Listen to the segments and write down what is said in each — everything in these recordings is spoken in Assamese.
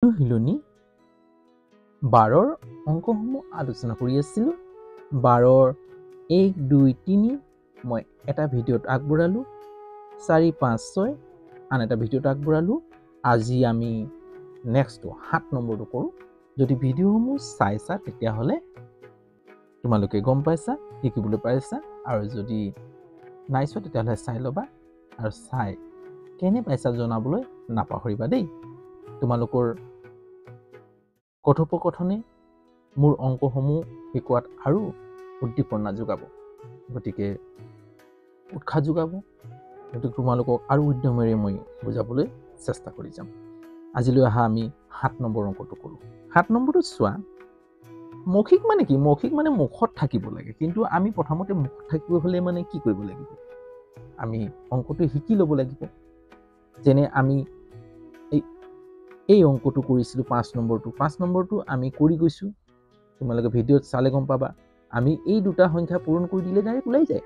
অনুশীলনী 12ৰ অংকসমূহ আলোচনা কৰি আছিলোঁ। 12ৰ 1, 2, 3 মই এটা ভিডিঅ'ত আগবঢ়ালোঁ, 4, 5, 6 আন এটা ভিডিঅ'ত আগবঢ়ালোঁ। আজি আমি নেক্সট 7 নম্বৰটো কৰোঁ। যদি ভিডিঅ'সমূহ চাইছা তেতিয়াহ'লে তোমালোকে গম পাইছা, শিকিবলৈ পাইছা, আৰু যদি নাই চোৱা তেতিয়াহ'লে চাই ল'বা, আৰু চাই কেনে পাইছা জনাবলৈ নাপাহৰিবা দেই। তোমালোকৰ কথোপকথনে মোৰ অংকসমূহ শিকোৱাত আৰু উদ্দীপনা যোগাব, গতিকে উৎসাহ যোগাব। গতিকে তোমালোকক আৰু উদ্যমেৰে মই বুজাবলৈ চেষ্টা কৰি যাম। আজিলৈ অহা আমি 7 নম্বৰ অংকটো কৰোঁ। 7 নম্বৰটো চোৱা, মৌখিক মানে কি? মৌখিক মানে মুখত থাকিব লাগে, কিন্তু আমি প্ৰথমতে মুখত থাকিব হ'লে মানে কি কৰিব লাগিব? আমি অংকটো শিকি ল'ব লাগিব। যেনে আমি এই অংকটো কৰিছিলোঁ 5 নম্বৰটো। 5 নম্বৰটো আমি কৰি গৈছোঁ, তোমালোকে ভিডিঅ'ত চালে গম পাবা। আমি এই দুটা সংখ্যা পূৰণ কৰি দিলে ডাইৰেক্ট ওলাই যায়।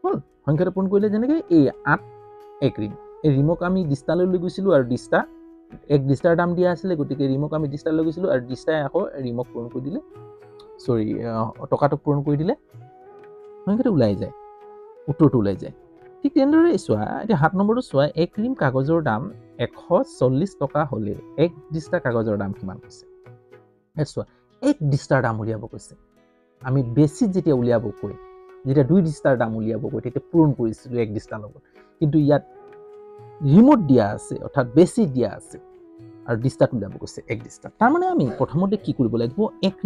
হ'ল, সংখ্যাটো পূৰণ কৰিলে যেনেকৈ এই 8 1 ৰিম, এই ৰিমক আমি ডিষ্টালৈ লৈ গৈছিলোঁ, আৰু ডিষ্টা এক ডিষ্টাৰ দাম দিয়া আছিলে, গতিকে ৰিমক আমি ডিষ্টাৰ লৈ গৈছিলোঁ, আৰু ডিষ্টাই আকৌ ৰিমক পূৰণ কৰি দিলে, টকাটোক পূৰণ কৰি দিলে সংখ্যাটো ওলাই যায়, উত্তৰটো ওলাই যায়। ঠিক তেনেদৰে চোৱা, এতিয়া 7 নম্বৰটো চোৱা, 1 ৰিম কাগজৰ দাম 140 টকা হ'লে 1 ডিষ্টা কাগজৰ দাম কিমান কৈছে? চোৱা, 1 ডিষ্টাৰ দাম উলিয়াব কৈছে। আমি বেছিত যেতিয়া উলিয়াব কৈ, যেতিয়া 2 ডিষ্টাৰ দাম উলিয়াব কৈ, তেতিয়া পূৰণ কৰিছিলোঁ 1 ডিষ্টাৰ লগত, কিন্তু ইয়াত ৰিমত দিয়া আছে, অৰ্থাৎ বেছি দিয়া আছে, আৰু ডিষ্টাত উলিয়াব কৈছে 1 ডিষ্টা। তাৰমানে আমি প্ৰথমতে কি কৰিব লাগিব? 1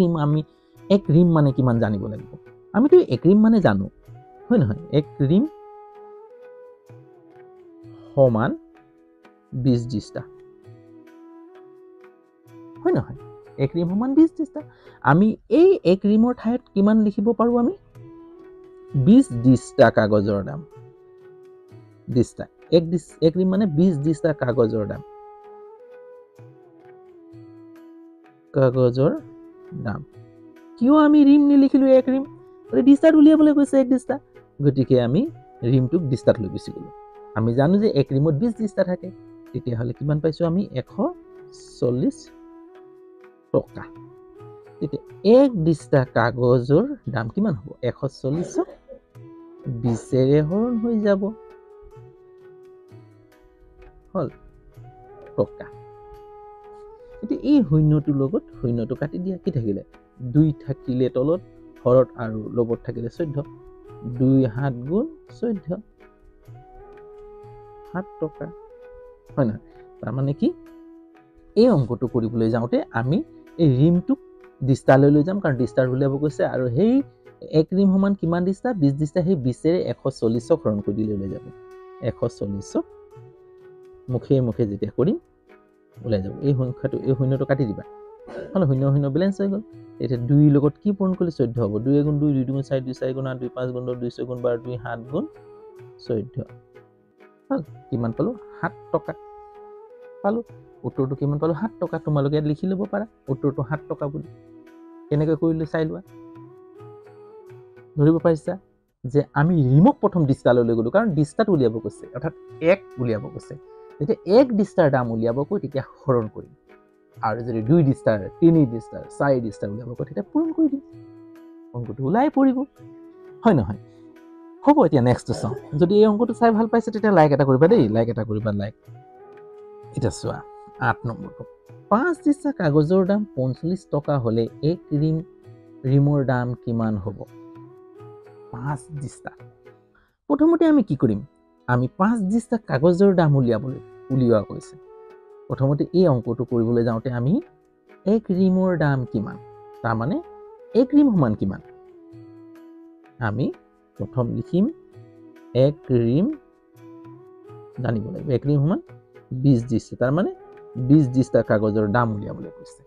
ৰিম মানে কিমান জানিব লাগিব। আমিতো 1 ৰিম মানে জানো, হয় নহয়? 1 ৰিম সমান 20 ডিষ্টা, হয় নহয়? 1 ৰিম সমান 20 ডিষ্টা। আমি এই 1 ৰিমৰ ঠাইত কিমান লিখিব পাৰোঁ? আমি 20 ডিষ্টা কাগজৰ দাম। ডিষ্টা 1 ৰিম মানে 20 ডিষ্টা কাগজৰ দাম। কাগজৰ দাম। কিয় আমি ৰিম নিলিখিলোঁ 1 ৰিম? ডিষ্টাত উলিয়াবলৈ কৈছে 1 ডিষ্টা, গতিকে আমি ৰিমটোক ডিষ্টাত লৈ গুচি গ'লোঁ। আমি জানো যে 1 ৰিমত 20 ডিষ্টা থাকে, তেতিয়াহ'লে কিমান পাইছোঁ আমি? 140 টকা। তেতিয়া 1 ডিষ্টা কাগজৰ দাম কিমান হ'ব? 140ক 20ৰে হৰণ হৈ যাব, হ'ল টকা। এতিয়া এই শূন্যটোৰ লগত শূন্যটো কাটি দিয়া, কি থাকিলে? 2 থাকিলে তলত, হৰত আৰু লগত থাকিলে 14, 2 7 গুণ 14, 7 টকা, হয় নহয়? তাৰমানে কি? এই অংকটো কৰিবলৈ যাওঁতে আমি এই ৰিমটোক ডিষ্টালৈ লৈ যাম, কাৰণ ডিষ্টাৰ উলিয়াব কৈছে, আৰু সেই 1 ৰিম সমান কিমান ডিষ্টা? 20 ডিষ্টা। সেই 20ৰে 140ক হৰণ কৰি দিলে ওলাই যাব। 140ক মুখে মুখে যেতিয়া কৰিম ওলাই যাব। এই সংখ্যাটো, এই শূন্যটো কাটি দিবা, হ'ল, 0 0 বেলেঞ্চ হৈ গ'ল। এতিয়া 2ৰ লগত কি পূৰণ কৰিলে? 14 হ'ব। 2 গুণ 2, 2 গুণ 4, 2 4 গুণ 8, 2 5 গুণ 10, 2 6 গুণ 12, 2 7 গুণ 14, হ'ল। কিমান পালোঁ? 7 টকা পালোঁ। উত্তৰটো কিমান পালোঁ? 7 টকা। তোমালোকে ইয়াত লিখি ল'ব পাৰা উত্তৰটো 7 টকা বুলি। কেনেকৈ কৰিলোঁ চাই লোৱা। ধৰিব পাৰিছা যে আমি ৰিমক প্ৰথম ডিষ্টালৈ লৈ গ'লোঁ, কাৰণ ডিষ্টাত উলিয়াব কৈছে, অৰ্থাৎ 1 উলিয়াব কৈছে। যেতিয়া 1 ডিষ্টাৰ দাম উলিয়াব কৈ, তেতিয়া হৰণ কৰিম, আৰু যদি 2 ডিষ্টাৰ, 3 ডিষ্টাৰ, 4 ডিষ্টাৰ উলিয়াব কৈ, তেতিয়া পূৰণ কৰি দিম, অংকটো ওলাই পৰিব, হয় নহয়? হ'ব, এতিয়া নেক্সটটো চাওঁ। যদি এই অংকটো চাই ভাল পাইছে তেতিয়া লাইক এটা কৰিবা দেই, লাইক এটা কৰিবা, লাইক। এতিয়া চোৱা 8 নম্বৰটো, 5 ডিষ্টা কাগজৰ দাম 45 টকা হ'লে 1 ৰিমৰ দাম কিমান হ'ব? 5 ডিষ্টা। প্ৰথমতে আমি কি কৰিম? আমি 5 ডিষ্টা কাগজৰ দাম উলিওৱা কৈছে। প্ৰথমতে এই অংকটো কৰিবলৈ যাওঁতে আমি 1 ৰিমৰ দাম কিমান, তাৰমানে 1 ৰিম সমান কিমান? আমি প্ৰথম লিখিম 1 ৰিম জানিব লাগিব। 1 ৰিম সমান 20 ডিষ্টা, তাৰমানে 20 ডিষ্টা কাগজৰ দাম উলিয়াবলৈ কৈছে।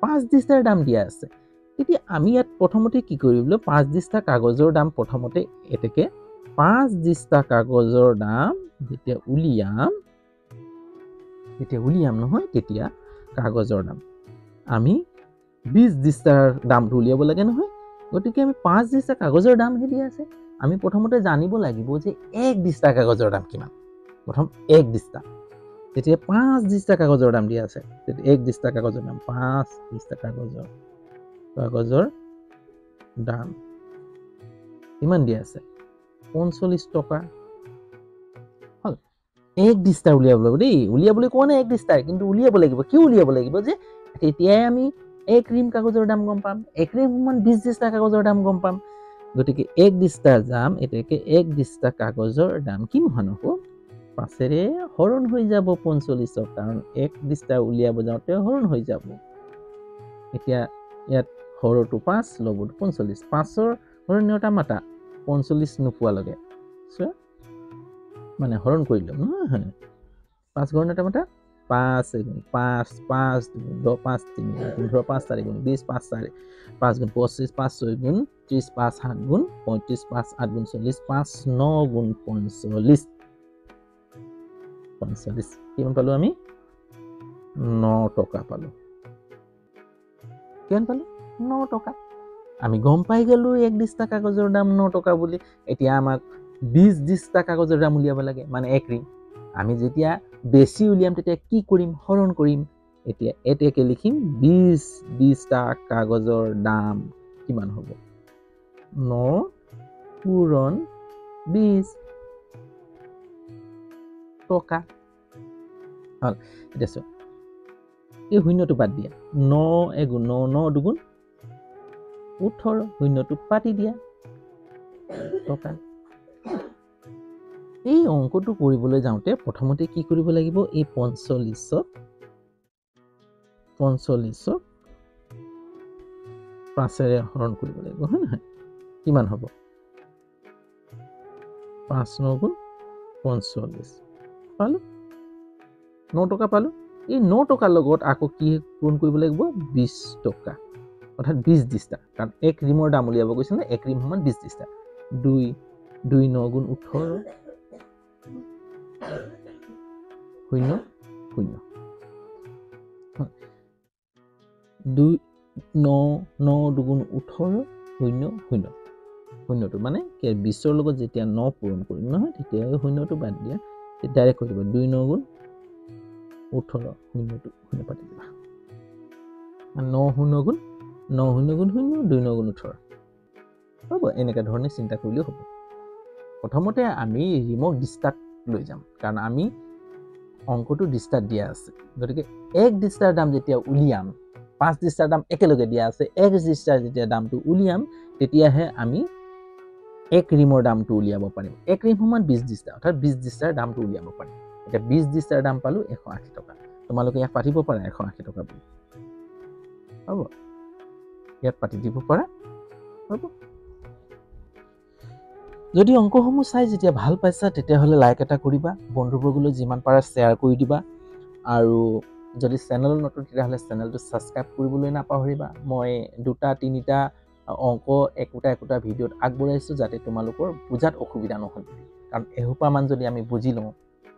5 ডিষ্টাৰ দাম দিয়া আছে, তেতিয়া আমি ইয়াত প্ৰথমতে কি কৰিব লাগিব? 5 ডিষ্টা কাগজৰ দাম প্ৰথমতে এতেকে 5 ডিষ্টা কাগজৰ দাম যেতিয়া উলিয়াম নহয়, তেতিয়া কাগজৰ দাম আমি 20 ডিষ্টাৰ দামটো উলিয়াব লাগে নহয়, গতিকে আমি 5 ডিষ্টা কাগজৰ দামহে দিয়া আছে। আমি প্ৰথমতে জানিব লাগিব যে 1 ডিষ্টা কাগজৰ দাম কিমান। প্ৰথম 1 ডিষ্টা, তেতিয়া 5 ডিষ্টা কাগজৰ দাম দিয়া আছে। 1 ডিষ্টা কাগজৰ দাম 5 ডিষ্টা কাগজৰ দাম কিমান দিয়া আছে 45 টকা। হল 1 ডিষ্টা উলিয়াব লাগিব দেই, উলিয়াবলৈ কোৱা নাই 1 ডিষ্টা, কিন্তু উলিয়াব লাগিব। কি উলিয়াব লাগিব যে তেতিয়াই আমি 1 ৰিম কাগজৰ দাম গম পাম, 1 ৰিম সমান 20 ডিষ্টা কাগজৰ দাম গম পাম। গতিকে 1 ডিষ্টাৰ দাম এতিয়াকে 1 ডিষ্টা কাগজৰ দাম কিমান হ'ব 5ৰে হৰণ হৈ যাব 45, কাৰণ 1 ডিষ্টা উলিয়াব যাওঁতে হৰণ হৈ যাব। এতিয়া ইয়াত হৰটো 5 লবটো 45, 5ৰ হৰণীয়তা মাতা 45 নোপোৱা লগে মানে হৰণ কৰি লম নহয়, 5 হৰণীয়তা মাতা 5 5 5 10 5 3 15 5 4 গুণ 20 5 4 5 গুণ 25 5 6 গুণ 30 5 7 গুণ 35 5 8 গুণ 40 5 9 গুণ 45 কিমান পালো আমি 9 টকা পালো। কিমান পালো 9 টকা। আমি গম পাই গলো 1 ডিষ্টা কাগজৰ দাম 9 টকা বুলি। এতিয়া আমাক 20 ডিষ্টা কাগজৰ দাম উলিয়াব লাগে, মানে 1 ৰিম। আমি যেতিয়া বেছি উলিয়াম তেতিয়া কি কৰিম হৰণ কৰিম। এতিয়া এটাকে লিখিম 20 ডিষ্টা কাগজৰ দাম কিমান হ'ব 9 পূৰণ 20 টকা। হল এতিয়া চোৱা এই শূন্যটো বাদ দিয়া, 9 এগুণ 9 9 দুগুণ 18, শূন্যটো পাতি দিয়া টকা। এই অংকটো কৰিবলৈ যাওঁতে প্ৰথমতে কি কৰিব লাগিব, এই 45ক 5ৰে হৰণ কৰিব লাগিব, হয় নহয়? কিমান হ'ব 5 9 গুণ 45 পালো 9 টকা পালো। এই 9 টকাৰ লগত আকৌ কি পূৰণ কৰিব লাগিব 20 টকা, অৰ্থাৎ 20 ডিষ্টা, কাৰণ 1 ৰিমৰ দাম উলিয়াব কৈছে ন, 1 ৰিম সমান 20 ডিষ্টা। 2 9 গুণ 18 0 0 2 9 9 দুগুণ 18 0 0 শূন্যটো মানে 20ৰ লগত যেতিয়া 9 পূৰণ কৰিম নহয় তেতিয়া শূন্যটো বাদ দিয়া, ডাইৰেক্ট কৰিব 2 9 গুণ 18 শূন্যটো শূন্য পাতি দিবা 9 0 গুণ 9 0 গুণ 0 2 9 গুণ 18 হ'ব। এনেকুৱা ধৰণে চিন্তা কৰিলেও হ'ব। প্ৰথমতে আমি ৰিমক ডিষ্টাত লৈ যাম, কাৰণ আমি অংকটো ডিষ্টাত দিয়া আছে। গতিকে 1 ডিষ্টাৰ দাম যেতিয়া উলিয়াম, 5 ডিষ্টাৰ দাম একেলগে দিয়া আছে, 1 ডিষ্টাৰ যেতিয়া দামটো উলিয়াম তেতিয়াহে আমি 1 ৰিমৰ দামটো উলিয়াব পাৰিম। 1 ৰিম সমান 20 ডিষ্টা, অৰ্থাৎ 20 ডিষ্টাৰ দামটো উলিয়াব পাৰিম। এতিয়া 20 ডিষ্টাৰ দাম পালো 180 টকা। তোমালোকে ইয়াত পাতিব পাৰা 180 টকা বুলি, হ'ব? ইয়াত পাতি দিব পাৰা, হ'ব? যদি অংকসমূহ চাই যেতিয়া ভাল পাইছা তেতিয়াহ'লে লাইক এটা কৰিবা, বন্ধুবৰ্গলৈ যিমান পাৰা শ্বেয়াৰ কৰি দিবা, আৰু যদি চেনেল নতুন তেতিয়াহ'লে চেনেলটো ছাবস্ক্ৰাইব কৰিবলৈ নাপাহৰিবা। মই 2-3টা অংক একোটা ভিডিঅ'ত আগবঢ়াইছোঁ যাতে তোমালোকৰ বুজাত অসুবিধা নহয়, কাৰণ এসোপামান যদি আমি বুজি লওঁ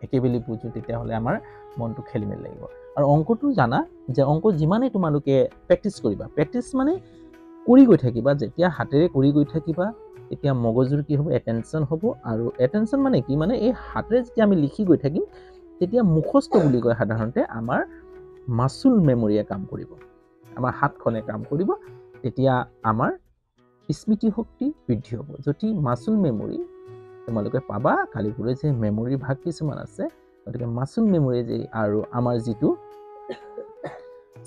একেবেলি বুজো তেতিয়াহ'লে আমাৰ মনটো খেলি মেলি লাগিব। আৰু অংকটো জানা যে অংক যিমানেই তোমালোকে প্ৰেক্টিছ কৰিবা, প্ৰেক্টিছ মানে কৰি গৈ থাকিবা, যেতিয়া হাতেৰে কৰি গৈ থাকিবা তেতিয়া মগজুৰ কি হ'ব এটেনশ্যন হ'ব। আৰু এটেনশ্যন মানে কি, মানে এই হাতেৰে যেতিয়া আমি লিখি গৈ থাকিম তেতিয়া মুখস্থ বুলি কয় সাধাৰণতে, আমাৰ মাচুল মেমৰিয়ে কাম কৰিব, আমাৰ হাতখনে কাম কৰিব, তেতিয়া আমাৰ স্মৃতি শক্তি বৃদ্ধি হ'ব। যদি মাচুল মেমৰি তোমালোকে পাবা, কালিপুৰে যে মেমৰিৰ ভাগ কিছুমান আছে, গতিকে মাচুল মেমৰি যে আৰু আমাৰ যিটো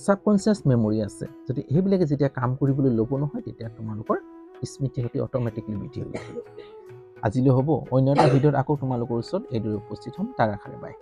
ছাবকনচিয়াছ মেমৰি আছে, যদি সেইবিলাকে যেতিয়া কাম কৰিবলৈ ল'ব নহয় তেতিয়া তোমালোকৰ স্মৃতি শক্তি অট'মেটিকলি বৃদ্ধি হৈ যাব। আজিলৈ হ'ব, অন্য এটা ভিডিঅ'ত আকৌ তোমালোকৰ ওচৰত এইদৰে উপস্থিত হ'ম। তাৰ আশাৰে বাই।